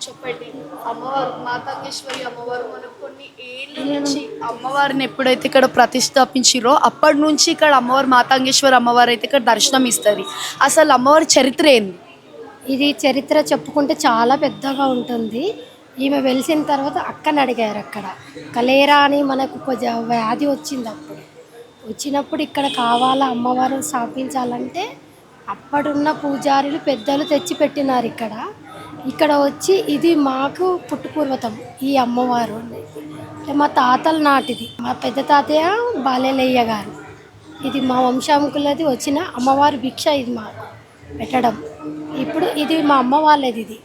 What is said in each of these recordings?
చెప్పండి. అమ్మవారు మాతంగేశ్వరి అమ్మవారు మనకు కొన్ని ఏళ్ళ నుంచి అమ్మవారిని ఎప్పుడైతే ఇక్కడ ప్రతిష్టాపించిరో అప్పటి నుంచి ఇక్కడ అమ్మవారు మాతంగేశ్వరి అమ్మవారు అయితే ఇక్కడ దర్శనం ఇస్తుంది. అసలు అమ్మవారి చరిత్ర ఏంది? ఇది చరిత్ర చెప్పుకుంటే చాలా పెద్దగా ఉంటుంది. ఈమె వెలిసిన తర్వాత అక్కని అడిగారు. అక్కడ కలేరా అని మనకు కొంచెం వ్యాధి వచ్చింది. అప్పుడు వచ్చినప్పుడు ఇక్కడ కావాలా అమ్మవారు స్థాపించాలంటే అప్పుడున్న పూజారులు పెద్దలు తెచ్చి పెట్టినారు. ఇక్కడ ఇక్కడ వచ్చి ఇది మాకు పుట్టుపూర్వతం ఈ అమ్మవారు అనేది. అంటే మా తాతల నాటిది, మా పెద్ద తాతయ్య బాలేలయ్య గారు. ఇది మా వంశాముకులది వచ్చిన అమ్మవారి భిక్ష ఇది మాకు పెట్టడం. ఇప్పుడు ఇది మా అమ్మ వాళ్ళది. ఇది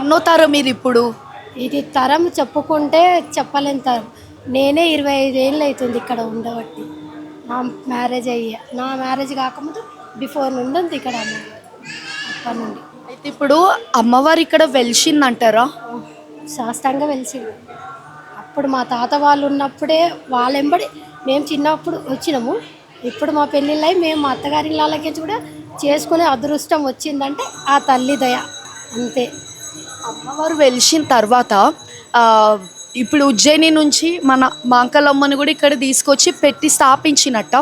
ఎన్నో తరం ఇది ఇప్పుడు? ఇది తరం చెప్పుకుంటే చెప్పలేని తరం. నేనే 25 ఏళ్ళు అవుతుంది ఇక్కడ ఉండబట్టి. నా మ్యారేజ్ కాకముందు బిఫోర్ నుండి ఉంది ఇక్కడ అమ్మవారు. అప్పటి నుండి అయితే ఇప్పుడు అమ్మవారు ఇక్కడ వెలిసిందంటారా? శాస్త్రంగా వెలిసింది. అప్పుడు మా తాత వాళ్ళు ఉన్నప్పుడే వాళ్ళెంబడి మేము చిన్నప్పుడు వచ్చినాము. ఇప్పుడు మా పెళ్ళిళ్ళై మేము మా అత్తగారి ఇళ్ళకి కూడా చేసుకునే అదృష్టం వచ్చిందంటే ఆ తల్లి దయ అంతే. అమ్మవారు వెలిసిన తర్వాత ఇప్పుడు ఉజ్జయిని నుంచి మన మాంకలమ్మని కూడా ఇక్కడ తీసుకొచ్చి పెట్టి స్థాపించినట్ట.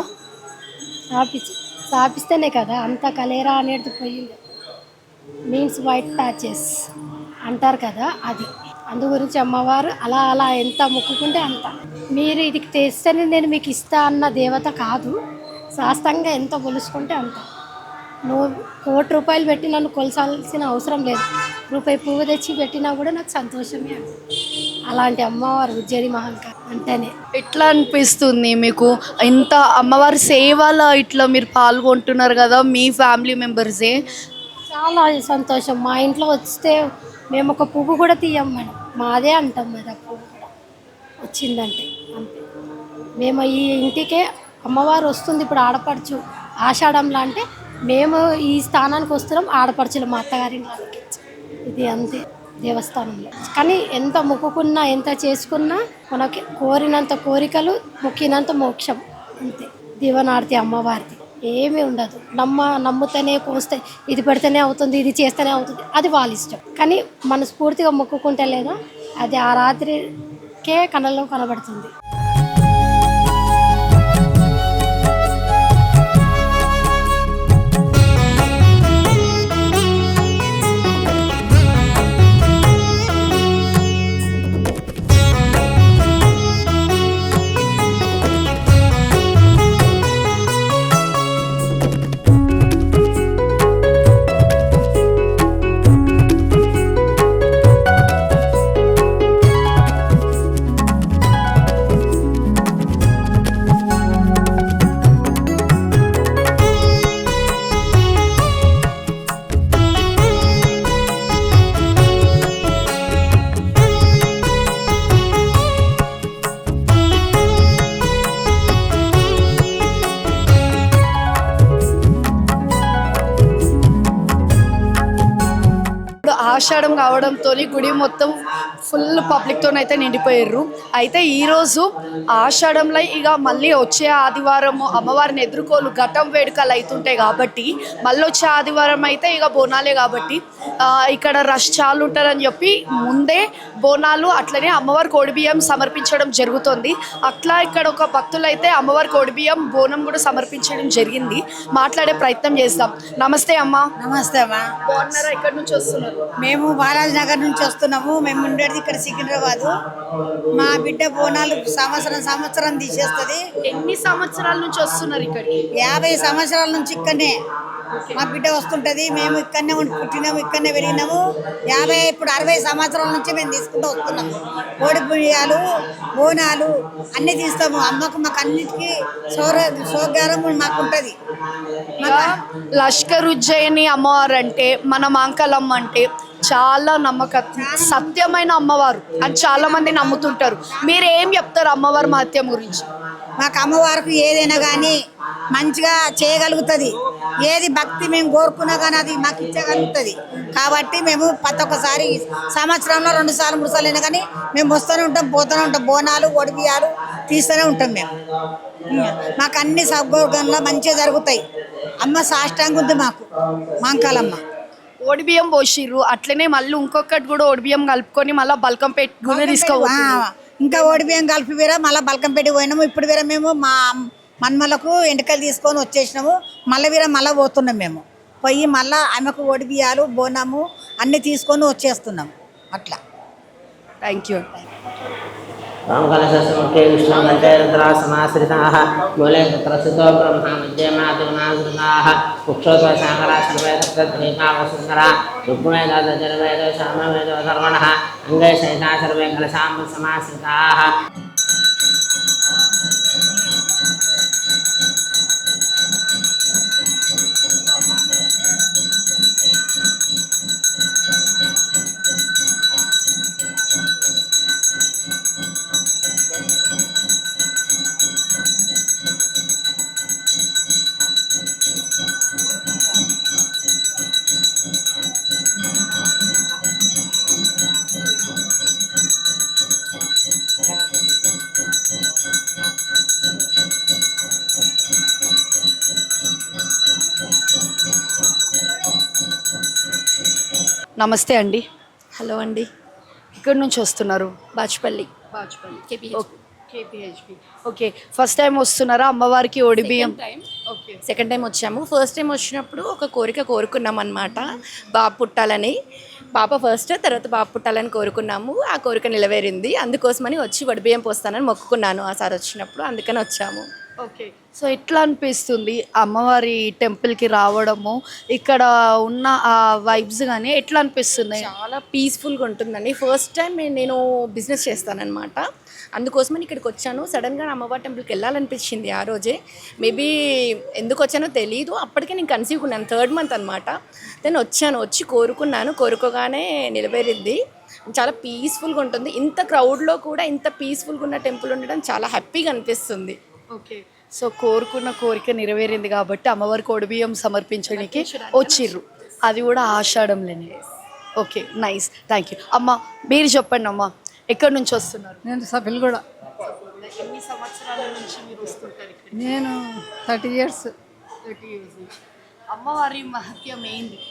స్థాపిస్తేనే కదా అంత కలేరా అనేది పోయింది. మీన్స్ వైట్ ప్యాచెస్ అంటారు కదా, అది అందు గురించి అమ్మవారు అలా అలా ఎంత మొక్కుకుంటే అంత. మీరు ఇది తెస్తేనే నేను మీకు ఇస్తా అన్న దేవత కాదు. శాస్త్రంగా ఎంత కొలుసుకుంటే అంత. నువ్వు ₹1,00,00,000 పెట్టి నన్ను కొలసాల్సిన అవసరం లేదు. రూపాయి పువ్వు తెచ్చి పెట్టినా కూడా నాకు సంతోషమే. అలాంటి అమ్మవారు ఉజ్జయిని మహంకాళి అంటేనే. ఎట్లా అనిపిస్తుంది మీకు? ఇంత అమ్మవారి సేవలో ఇట్లా మీరు పాల్గొంటున్నారు కదా మీ ఫ్యామిలీ మెంబర్సే? చాలా సంతోషం. మా ఇంట్లో వస్తే మేము ఒక పువ్వు కూడా తీయం మేడం, మాదే అంటాం. మరి ఆ పువ్వు కూడా వచ్చిందంటే అంతే. మేము ఈ ఇంటికే అమ్మవారు వస్తుంది. ఇప్పుడు ఆడపడుచు ఆషాఢంలో అంటే మేము ఈ స్థానానికి వస్తున్నాం ఆడపడుచులు మా అత్తగారి వాళ్ళకి. ఇది అంతే దేవస్థానంలో. కానీ ఎంత మొక్కుకున్నా ఎంత చేసుకున్నా మనకి కోరినంత కోరికలు మొక్కినంత మోక్షం అంతే. దీవనార్తి అమ్మవారిది ఏమీ ఉండదు. నమ్ముతేనే కోస్తే ఇది పెడితేనే అవుతుంది, ఇది చేస్తేనే అవుతుంది, అది వాళ్ళ ఇష్టం. కానీ మనస్ఫూర్తిగా మొక్కుకుంటే లేదా అది ఆ రాత్రికే కళ్ళలో కనబడుతుంది. ఆషాఢం కావడంతో గుడి మొత్తం ఫుల్ పబ్లిక్తోనైతే నిండిపోయారు. అయితే ఈరోజు ఆషాఢంలో ఇక మళ్ళీ వచ్చే ఆదివారం అమ్మవారిని ఎదుర్కోలు ఘటం వేడుకలు అవుతుంటాయి కాబట్టి మళ్ళీ వచ్చే ఆదివారం అయితే ఇక బోనాలే కాబట్టి ఇక్కడ రష్ చాలా ఉంటారని చెప్పి ముందే బోనాలు అట్లనే అమ్మవారి కోడిబియ్యం సమర్పించడం జరుగుతుంది. అట్లా ఇక్కడ ఒక భక్తులు అయితే అమ్మవారి కోడిబియ్యం బోనం కూడా సమర్పించడం జరిగింది. మాట్లాడే ప్రయత్నం చేస్తాం. నమస్తే అమ్మ. నమస్తే అమ్మా. బాగున్నారా? ఎక్కడి నుంచి వస్తున్నారు? మేము బాలాజీ నగర్ నుంచి వస్తున్నాము. మేము ఉండేది ఇక్కడ సికింద్రాబాదు. మా బిడ్డ బోనాలు సంవత్సరం తీసేస్తుంది. ఎన్ని సంవత్సరాల నుంచి వస్తున్నారు ఇక్కడికి? 50 సంవత్సరాల నుంచి ఇక్కడనే మా బిడ్డ వస్తుంటది. మేము ఇక్కడనే పుట్టినాము, ఇక్కడనే పెరిగినాము. ఇప్పుడు 60 సంవత్సరాల నుంచి మేము తీసుకుంటూ వస్తున్నాము. కోడి బియ్యాలు బోనాలు అన్ని తీస్తాము. అమ్మకు మాకు అన్నిటికీ సౌకర్యం మాకు ఉంటుంది. లష్కర్ ఉజ్జయిని అమ్మవారు అంటే మన మాంకలమ్మ అంటే చాలా సత్యమైన అమ్మవారు అని చాలా మంది నమ్ముతుంటారు. మీరు ఏం చెప్తారు అమ్మవారి మహత్యం గురించి? మాకు అమ్మవారికి ఏదైనా కానీ మంచిగా చేయగలుగుతుంది. ఏది భక్తి మేము కోరుకున్నా కానీ అది మాకు ఇచ్చగలుగుతుంది. కాబట్టి మేము ప్రతి ఒక్కసారి సంవత్సరంలో 2 సార్లు 3 సార్లు అయినా కానీ మేము వస్తూనే ఉంటాం, పోతూనే ఉంటాం. బోనాలు ఒడిబియ్యాలు తీస్తూనే ఉంటాం మేము. మాకు అన్ని సౌకర్యంలో మంచిగా జరుగుతాయి. అమ్మ సాష్టాంగం ఉంది మాకు మాంకాలమ్మ. ఓడిబియ్యం పోసిర్రు, అట్లనే మళ్ళీ ఇంకొకటి కూడా ఓడిబియ్యం కలుపుకొని మళ్ళీ బల్కంపేట కూడా తీసుకోవాలి. ఇంకా ఓడిబియ్యం కలిపి వేరే మళ్ళీ బల్కంపేట పోయినాము. ఇప్పుడు వేరే మేము మా మన్మలకు ఎంటకలు తీసుకొని వచ్చేసినాము. మళ్ళీ వేరే మళ్ళీ పోతున్నాం మేము. పోయి మళ్ళీ ఆమెకు ఓడిబియ్యాలు బోనము అన్నీ తీసుకొని వచ్చేస్తున్నాం అట్లా. Thank you. रामकलशमुखे विष्णुकण्ठेन्द्रासनाश्रिताः मूले प्रसिद्धो ब्रह्मा मध्ये मातुनाश्रिताः कुक्षोत्वशाकरा सर्वे सप्तद्वीपावसुन्दरा रुक्मेदजर्वेदो सामवेदो धर्मणः अङ्गे सहिता सर्वे कलशां समाश्रिताः. నమస్తే అండి. హలో అండి. ఇక్కడి నుంచి వస్తున్నారు? బాచుపల్లి. కేపీహెచ్పి. ఓకే, ఫస్ట్ టైం వస్తున్నారా అమ్మవారికి ఓడిబియ్యం? సెకండ్ టైం వచ్చాము. ఫస్ట్ టైం వచ్చినప్పుడు ఒక కోరిక కోరుకున్నాం అనమాట, బాబు పుట్టాలని. పాప ఫస్ట్, తర్వాత బాబు పుట్టాలని కోరుకున్నాము. ఆ కోరిక నెరవేరింది. అందుకోసమని వచ్చి వడిబియ్యం పోస్తానని మొక్కుకున్నాను ఆ సార్ వచ్చినప్పుడు, అందుకని వచ్చాము. ఓకే, సో ఎట్లా అనిపిస్తుంది అమ్మవారి టెంపుల్కి రావడము, ఇక్కడ ఉన్న ఆ వైబ్స్ కానీ ఎట్లా అనిపిస్తుంది? చాలా పీస్ఫుల్గా ఉంటుందండి. ఫస్ట్ టైం నేను బిజినెస్ చేస్తానన్నమాట, అందుకోసమని ఇక్కడికి వచ్చాను. సడన్గా అమ్మవారి టెంపుల్కి వెళ్ళాలనిపించింది ఆ రోజే. మేబీ ఎందుకు వచ్చానో తెలీదు. అప్పటికే నేను కన్సీవ్ ఉన్నాను, 3rd month అనమాట. దెన్ వచ్చాను, వచ్చి కోరుకున్నాను. కోరుకోగానే నిలబెరింది. చాలా పీస్ఫుల్గా ఉంటుంది. ఇంత క్రౌడ్లో కూడా ఇంత పీస్ఫుల్గా ఉన్న టెంపుల్ ఉండడం చాలా హ్యాపీగా అనిపిస్తుంది. ఓకే, సో కోరుకున్న కోరిక నెరవేరింది కాబట్టి అమ్మవారికి ఓడిబియ్యం సమర్పించడానికి వచ్చిర్రు, అది కూడా ఆషాఢంలోనే. Okay, nice, thank you. అమ్మ మీరు చెప్పండి అమ్మ, ఎక్కడి నుంచి వస్తున్నారు? నేను సభ్యులు కూడా. ఎన్ని సంవత్సరాల నుంచి మీరు వస్తుంటారు ఇక్కడ? నేను 30 years. 30 years నుంచి. అమ్మవారి మహత్యం ఏంది?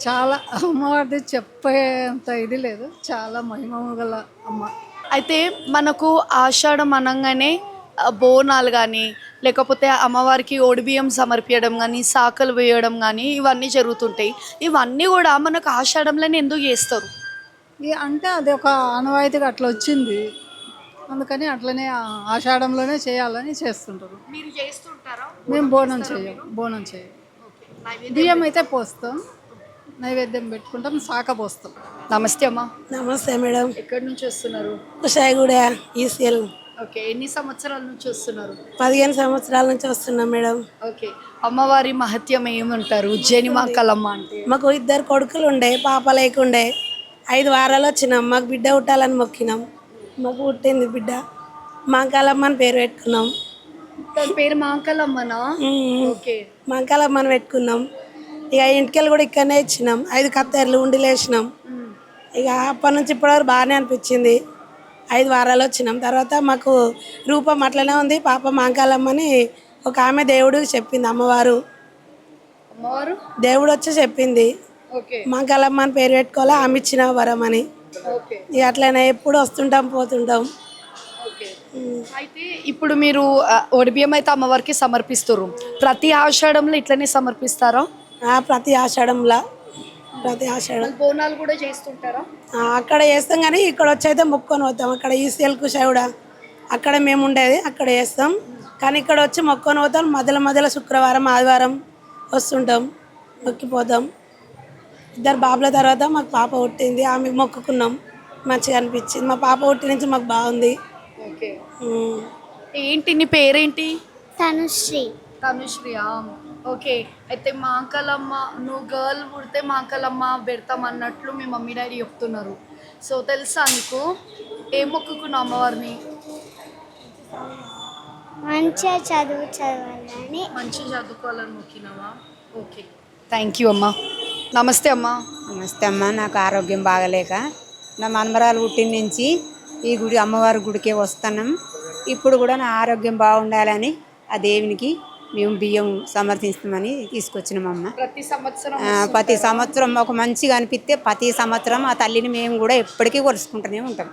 చాలా అమ్మవారిది చెప్పేంత ఇది లేదు, చాలా మహిమ గల అమ్మ. అయితే మనకు ఆషాఢం అనగానే బోనాలు కానీ లేకపోతే అమ్మవారికి ఓడిబియ్యం సమర్పించడం కానీ సాకలు వేయడం కానీ ఇవన్నీ జరుగుతుంటాయి. ఇవన్నీ కూడా మనకు ఆషాఢంలోనే ఎందుకు చేస్తారు? అంటే అది ఒక ఆనవాయితీగా అట్లా వచ్చింది, అందుకని అట్లనే ఆషాఢంలోనే చేయాలని చేస్తుంటారు. మీరు చేస్తుంటారా? మేము బోనం చేయం. బియ్యం అయితే పోస్తాం, నైవేద్యం పెట్టుకుంటాం, శాఖ పోస్తాం. నమస్తే అమ్మా. నమస్తే మేడం. ఎక్కడి నుంచి వస్తున్నారు? కుషాయిగూడ ఈసీఎల్. ఓకే, ఎన్ని సంవత్సరాల నుంచి వస్తున్నారు? 15 సంవత్సరాల నుంచి వస్తున్నాం మేడం. ఓకే, అమ్మవారి మహత్యం ఏమంటారు? ఉజ్జయిని మహంకాళమ్మ అంటే మాకు 2 కొడుకులు ఉండే, పాప లేకుండే. 5 వారాలు వచ్చినాం, మాకు బిడ్డ పుట్టాలని మొక్కినాం. మాకు పుట్టింది బిడ్డ. మహంకాళమ్మ అని పేరు పెట్టుకున్నాం. దాని పేరు మహంకాళమ్మనా? ఓకే, మహంకాళమ్మని పెట్టుకున్నాం. ఇక ఇంటికెళ్ళి కూడా ఇక్కడనే ఇచ్చినాం. 5 కత్తెరలు ఉండిలు వేసినాం. ఇక అప్పటి నుంచి ఇప్పటివరకు బాగానే అనిపించింది. 5 వారాలు వచ్చినాం. తర్వాత మాకు రూపం అట్లనే ఉంది. పాప మహంకాళమ్మని ఒక ఆమె దేవుడికి చెప్పింది, అమ్మవారు దేవుడు వచ్చి చెప్పింది మహంకాళమ్మ అని పేరు పెట్టుకోవాలి, ఆమె ఇచ్చిన వరం అని. ఇక అట్లనే ఎప్పుడు వస్తుంటాం పోతుంటాం. అయితే ఇప్పుడు మీరు ఒడిబియ్యం అయితే అమ్మవారికి సమర్పిస్తారు, ప్రతి ఆషాఢంలో ఇట్లనే సమర్పిస్తారా? ప్రతి ఆషాఢంలో, ప్రతి ఆషాఢం. బోనాలు కూడా చేస్తుంటారా? అక్కడ చేస్తాం, కానీ ఇక్కడ వచ్చి అయితే మొక్కొని పోతాం. అక్కడ ఈసీఎల్ కుషాయిగూడ అక్కడ మేము ఉండేది, అక్కడ చేస్తాం. కానీ ఇక్కడ వచ్చి మొక్కొని పోతాం. మధ్యలో శుక్రవారం ఆదివారం వస్తుంటాం, మొక్కిపోతాం. 2 బాబుల తర్వాత మాకు పాప పుట్టింది, ఆమెకు మొక్కుకున్నాం. మంచిగా అనిపించింది. మా పాప పుట్టి నుంచి మాకు బాగుంది. ఓకే, ఏంటి నీ పేరేంటి? తనుశ్రీ. తనుశ్రీ. ఓకే, అయితే మహంకాళమ్మ, నువ్వు గర్ల్ పుడితే మహంకాళమ్మ పెడతాం అన్నట్లు మీ మమ్మీ డాడీ చెప్తున్నారు. సో తెలుసా నీకు? ఏం మొక్కుకున్నావు అమ్మవారిని? మంచిగా చదవాలని. మంచిగా చదువుకోవాలని మొక్కినావా? ఓకే, థ్యాంక్ యూ అమ్మా. నమస్తే అమ్మా. నమస్తే అమ్మ. నాకు ఆరోగ్యం బాగలేక నా మనమరాలు పుట్టిన నుంచి ఈ అమ్మవారి గుడికే వస్తున్నాం. ఇప్పుడు కూడా నా ఆరోగ్యం బాగుండాలని ఆ దేవునికి మేము బియ్యం సమర్థిస్తామని తీసుకొచ్చినామమ్మ. ప్రతి సంవత్సరం ప్రతి సంవత్సరం మాకు మంచిగా అనిపిస్తే ప్రతి సంవత్సరం ఆ తల్లిని మేము కూడా ఎప్పటికీ కొలుసుకుంటూనే ఉంటాం.